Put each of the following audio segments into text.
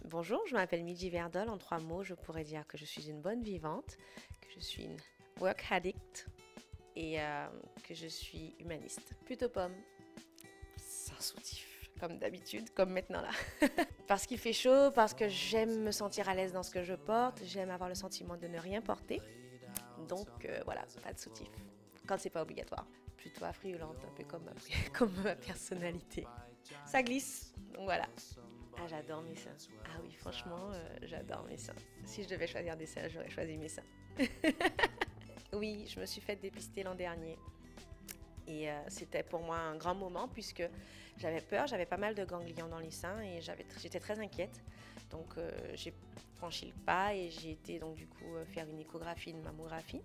Bonjour, je m'appelle Midji Verdol. En 3 mots, je pourrais dire que je suis une bonne vivante, que je suis une work addict et que je suis humaniste. Plutôt pomme, sans soutif, comme d'habitude, comme maintenant là. Parce qu'il fait chaud, parce que j'aime me sentir à l'aise dans ce que je porte, j'aime avoir le sentiment de ne rien porter. Donc voilà, pas de soutif. Quand c'est pas obligatoire. Plutôt affriolante, un peu comme comme ma personnalité. Ça glisse, donc voilà. Ah, j'adore mes seins. Ah oui, franchement, j'adore mes seins. Si je devais choisir des seins, j'aurais choisi mes seins. Oui, je me suis fait dépister l'an dernier. Et c'était pour moi un grand moment puisque j'avais peur, j'avais pas mal de ganglions dans les seins et j'étais très inquiète. Donc j'ai franchi le pas et j'ai été donc du coup faire une échographie, une mammographie.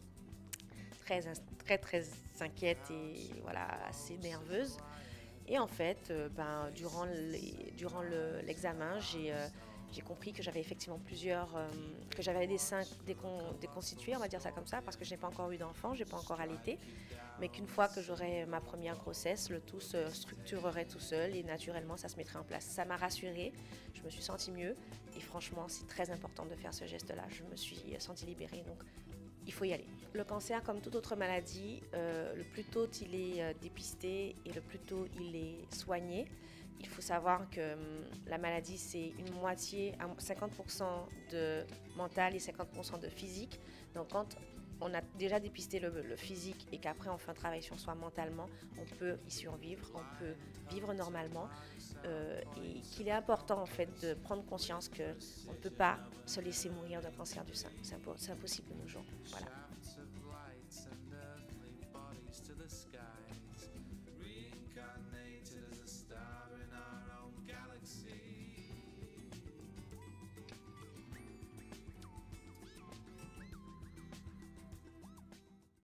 Très, très inquiète et voilà, assez nerveuse. Et en fait, durant l'examen, j'ai compris que j'avais effectivement que j'avais des seins déconstitués, on va dire ça comme ça, parce que je n'ai pas encore eu d'enfant, je n'ai pas encore allaité, mais qu'une fois que j'aurai ma première grossesse, le tout se structurerait tout seul et naturellement ça se mettrait en place. Ça m'a rassurée, je me suis sentie mieux et franchement c'est très important de faire ce geste-là. Je me suis sentie libérée, donc il faut y aller. Le cancer, comme toute autre maladie, le plus tôt il est dépisté et le plus tôt il est soigné. Il faut savoir que la maladie, c'est une moitié, à 50% de mental et 50% de physique. Donc quand on a déjà dépisté le physique et qu'après on fait un travail sur soi mentalement, on peut y survivre, on peut vivre normalement et qu'il est important en fait de prendre conscience qu'on ne peut pas se laisser mourir d'un cancer du sein. C'est impossible de nos jours. Voilà.